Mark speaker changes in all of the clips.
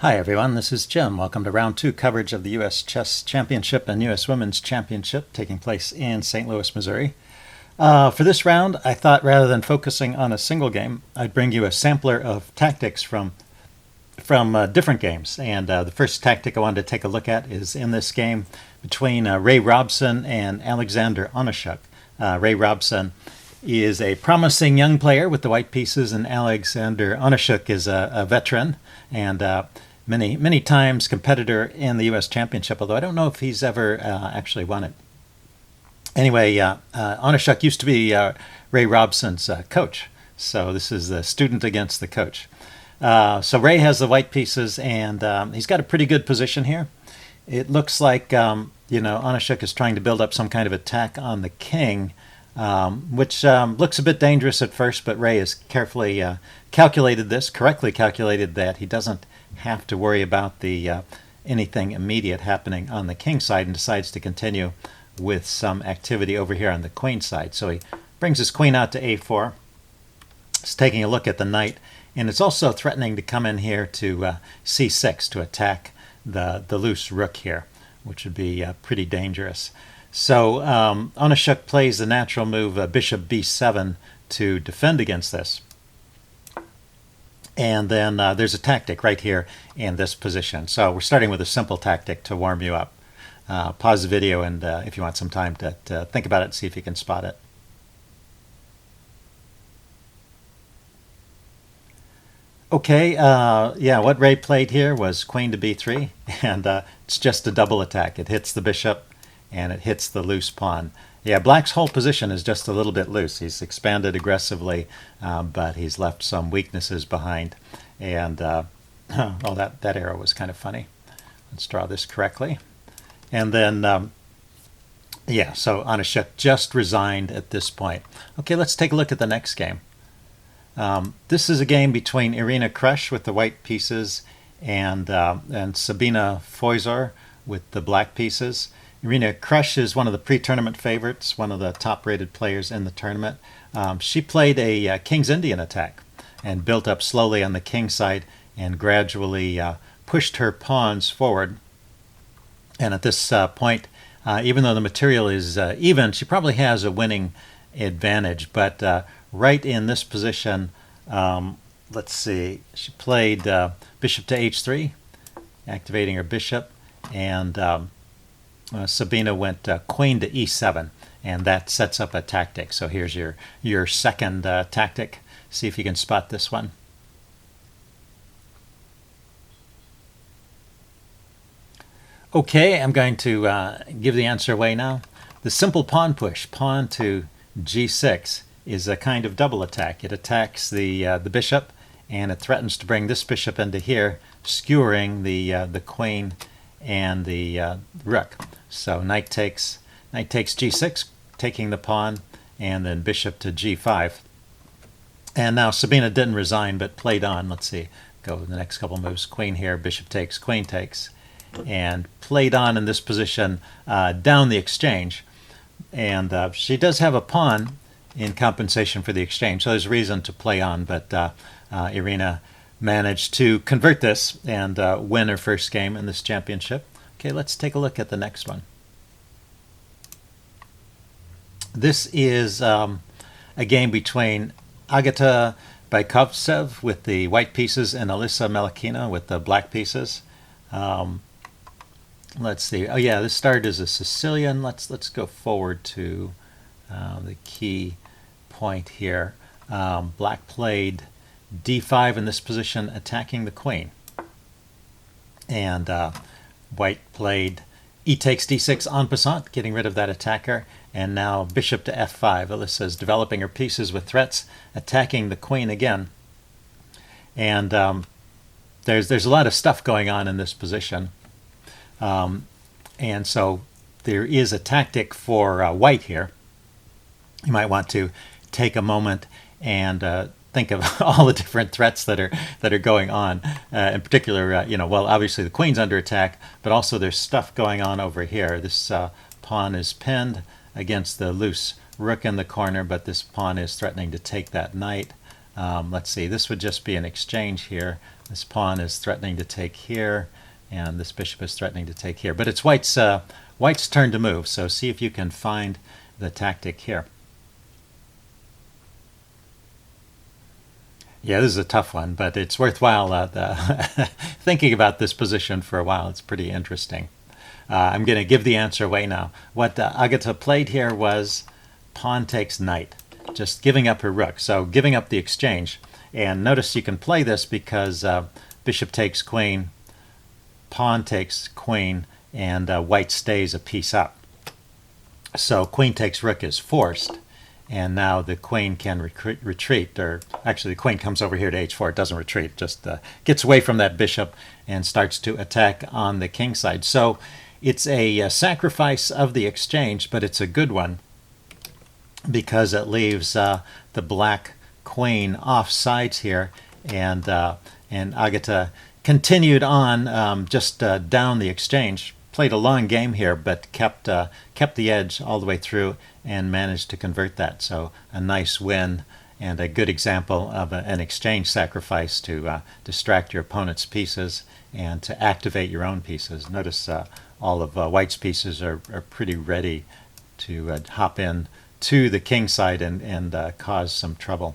Speaker 1: Hi everyone, this is Jim. Welcome to round 2 coverage of the U.S. Chess Championship and U.S. Women's Championship taking place in St. Louis, Missouri. For this round, I thought rather than focusing on a single game, I'd bring you a sampler of tactics from different games. And the first tactic I wanted to take a look at is in this game between Ray Robson and Alexander Onashuk. Ray Robson is a promising young player with the white pieces, and Alexander Onashuk is a veteran and many times competitor in the U.S. Championship, although I don't know if he's ever actually won it. Anyway, Onashuk used to be Ray Robson's coach, so this is the student against the coach. So Ray has the white pieces, and he's got a pretty good position here. It looks like Onashuk is trying to build up some kind of attack on the king, which looks a bit dangerous at first, but Ray has carefully correctly calculated that he doesn't have to worry about the anything immediate happening on the king side, and decides to continue with some activity over here on the queen side. So he brings his queen out to a4. He's taking a look at the knight, and it's also threatening to come in here to c6 to attack the loose rook here, which would be pretty dangerous. So Onashuk plays the natural move bishop b7 to defend against this. And then there's a tactic right here in this position. So we're starting with a simple tactic to warm you up. Pause the video, and if you want some time to think about it and see if you can spot it. Okay, what Ray played here was queen to b3, and it's just a double attack. It hits the bishop, and it hits the loose pawn. Yeah, Black's whole position is just a little bit loose. He's expanded aggressively, but he's left some weaknesses behind. And, that arrow was kind of funny. Let's draw this correctly. And then, so Onashuk just resigned at this point. Okay, let's take a look at the next game. This is a game between Irina Krush with the white pieces and Sabina Foizor with the black pieces. Irina Krush is one of the pre-tournament favorites, one of the top-rated players in the tournament. She played a King's Indian attack and built up slowly on the king side and gradually pushed her pawns forward. And at this point, even though the material is even, she probably has a winning advantage. But right in this position, let's see, she played bishop to h3, activating her bishop, and Sabina went queen to e7, and that sets up a tactic. So here's your second tactic. See if you can spot this one. Okay, I'm going to give the answer away now. The simple pawn push, pawn to g6, is a kind of double attack. It attacks the bishop, and it threatens to bring this bishop into here, skewering the queen and the rook. So knight takes g6, taking the pawn, and then bishop to g5. And now Sabina didn't resign, but played on. Let's see, go the next couple moves. Queen here, bishop takes, queen takes, and played on in this position down the exchange. And she does have a pawn in compensation for the exchange, so there's reason to play on, but Irina managed to convert this and win her first game in this championship. Okay, let's take a look at the next one. This is a game between Agata Baikovtsev with the white pieces and Alyssa Melakina with the black pieces. Let's see. Oh yeah, this started as a Sicilian. Let's go forward to the key point here. Black played d5 in this position, attacking the queen, and white played e takes d6 en passant, getting rid of that attacker, and now bishop to f5. Alyssa is developing her pieces with threats, attacking the queen again. And there's a lot of stuff going on in this position. And so there is a tactic for white here. You might want to take a moment and think of all the different threats that are going on. In particular, obviously the queen's under attack, but also there's stuff going on over here. This pawn is pinned against the loose rook in the corner, but this pawn is threatening to take that knight. Let's see, this would just be an exchange here, This pawn is threatening to take here, and this bishop is threatening to take here. But it's White's turn to move, so see if you can find the tactic here. Yeah, this is a tough one, but it's worthwhile thinking about this position for a while. It's pretty interesting. I'm going to give the answer away now. What Agata played here was pawn takes knight, just giving up her rook, so giving up the exchange. And notice you can play this because bishop takes queen, pawn takes queen, and White stays a piece up. So queen takes rook is forced, and now the queen can retreat, or actually the queen comes over here to h4. It doesn't retreat, just gets away from that bishop and starts to attack on the king side. So it's a sacrifice of the exchange, but it's a good one because it leaves the black queen off sides here, and Agata continued on just down the exchange. Played a long game here, but kept the edge all the way through and managed to convert that. So a nice win and a good example of an exchange sacrifice to distract your opponent's pieces and to activate your own pieces. Notice all of White's pieces are pretty ready to hop in to the king side and cause some trouble.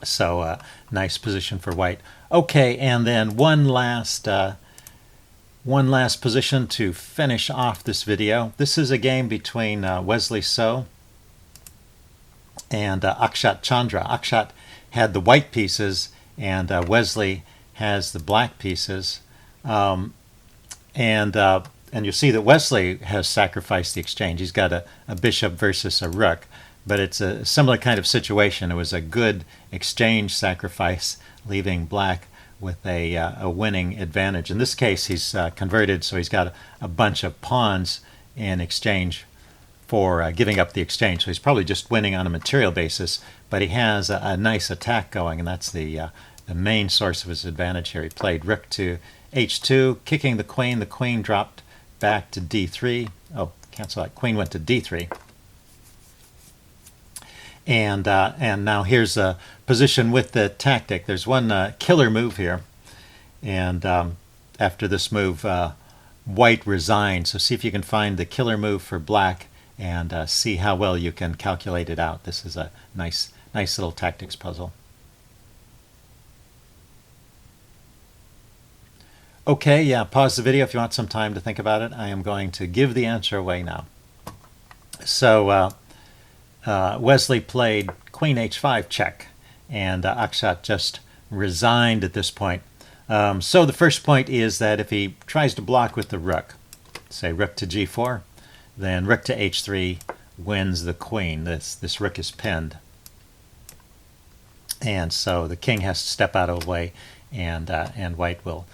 Speaker 1: So nice position for White. Okay, and then one last position to finish off this video. This is a game between Wesley So and Akshat Chandra. Akshat had the white pieces, and Wesley has the black pieces. And you'll see that Wesley has sacrificed the exchange. He's got a bishop versus a rook, but it's a similar kind of situation. It was a good exchange sacrifice, leaving black with a winning advantage. In this case, he's converted, so he's got a bunch of pawns in exchange for giving up the exchange. So he's probably just winning on a material basis, but he has a nice attack going, and that's the main source of his advantage here. He played rook to h2, kicking the queen. The queen dropped back to d3. Oh, cancel that. Queen went to d3. And now here's a position with the tactic. There's one killer move here. And after this move, White resigns. So see if you can find the killer move for black and see how well you can calculate it out. This is a nice little tactics puzzle. Okay, yeah, pause the video if you want some time to think about it. I am going to give the answer away now. So Wesley played queen h5 check, and Akshat just resigned at this point. So the first point is that if he tries to block with the rook, say rook to g4, then rook to h3 wins the queen. This rook is pinned. And so the king has to step out of the way, and White will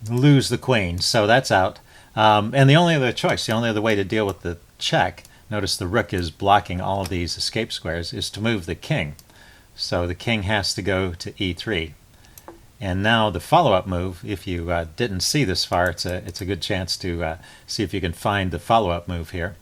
Speaker 1: lose the queen. So that's out. And the only other choice, the only other way to deal with the check, notice the rook is blocking all of these escape squares, is to move the king. So the king has to go to e3. And now the follow-up move, if you didn't see this far, it's a good chance to see if you can find the follow-up move here.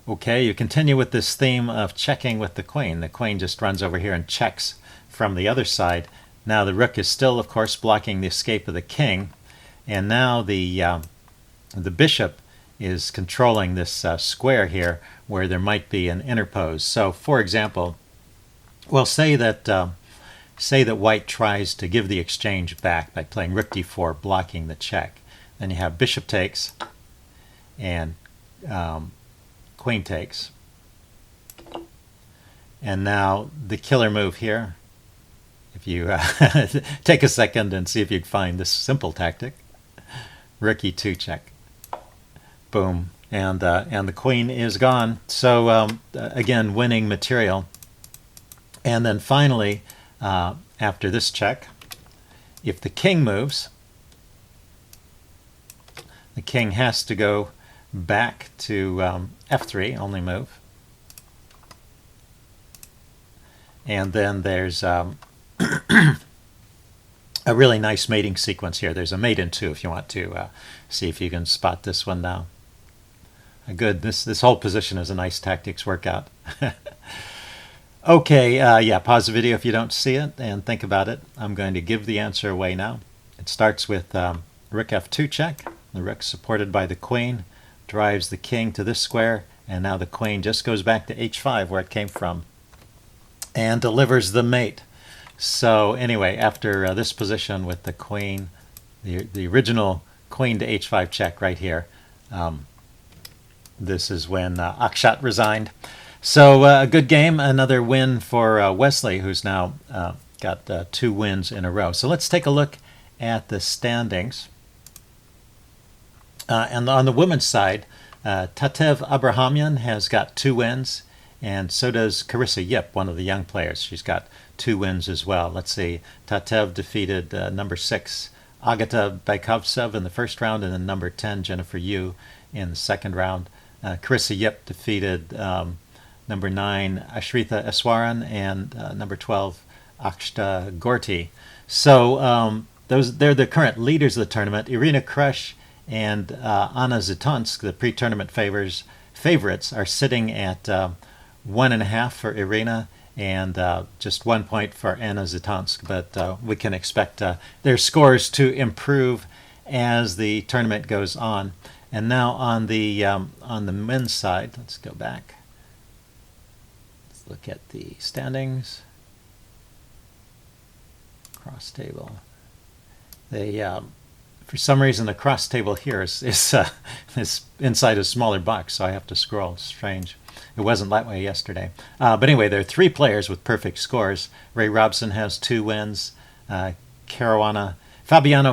Speaker 1: Okay, you continue with this theme of checking with the queen. The queen just runs over here and checks from the other side. Now the rook is still, of course, blocking the escape of the king. And now the bishop is controlling this square here where there might be an interpose. So, for example, well, say that White tries to give the exchange back by playing rook d4, blocking the check. Then you have bishop takes and queen takes. And now the killer move here, if you take a second and see if you can find this simple tactic, rook e2 check. Boom. And the queen is gone. So again, winning material. And then finally, after this check, if the king moves, the king has to go back to f3, only move. And then there's a really nice mating sequence here. There's a mate in two if you want to see if you can spot this one now. Good. This whole position is a nice tactics workout. Okay, yeah, pause the video if you don't see it and think about it. I'm going to give the answer away now. It starts with rook f2 check. The rook, supported by the queen, drives the king to this square, and now the queen just goes back to h5 where it came from and delivers the mate. So anyway, after this position with the queen, the original queen to h5 check right here, this is when Akshat resigned. So a good game, another win for Wesley, who's now got 2 wins in a row. So let's take a look at the standings. And on the women's side, Tatev Abrahamyan has got 2 wins, and so does Carissa Yip, one of the young players. She's got 2 wins as well. Let's see, Tatev defeated number 6 Agata Baikovtsev in the first round, and then number 10 Jennifer Yu in the second round. Carissa Yip defeated number 9 Ashritha Eswaran and number 12 Akshta Gorti. So they're the current leaders of the tournament. Irina Krush and Anna Zitonsk, the pre-tournament favorites, are sitting at 1.5 for Irina and just 1 point for Anna Zitonsk. But we can expect their scores to improve as the tournament goes on. And now on the men's side, let's go back. Let's look at the standings. Cross table. They for some reason the cross table here is inside a smaller box, so I have to scroll. Strange. It wasn't that way yesterday. But anyway, there are 3 players with perfect scores. Ray Robson has 2 wins. Fabiano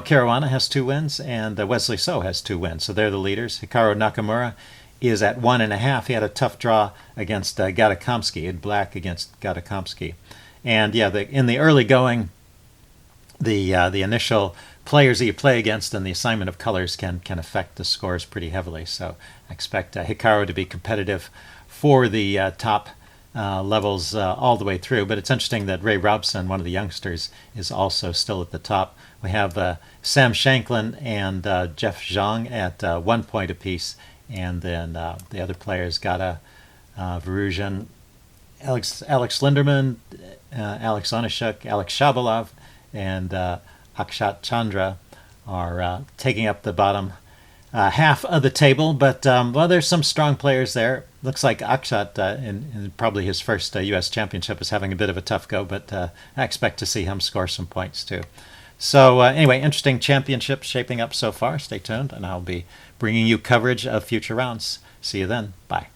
Speaker 1: Caruana has 2 wins, and Wesley So has 2 wins. So they're the leaders. Hikaru Nakamura is at 1.5. He had a tough draw against Gatakomsky, in black against Gatakomsky. And yeah, in the early going, the initial players that you play against and the assignment of colors can affect the scores pretty heavily. So I expect Hikaru to be competitive for the top levels all the way through. But it's interesting that Ray Robson, one of the youngsters, is also still at the top. We have Sam Shanklin and Jeff Zhang at 1 point apiece, and then the other players, Gata Veruzian, Alex Linderman, Alex Onishuk, Alex Shabalov, and Akshat Chandra are taking up the bottom half of the table. But well, there's some strong players there. Looks like Akshat, in probably his first U.S. championship, is having a bit of a tough go, but I expect to see him score some points too. So anyway, interesting championship shaping up so far. Stay tuned, and I'll be bringing you coverage of future rounds. See you then. Bye.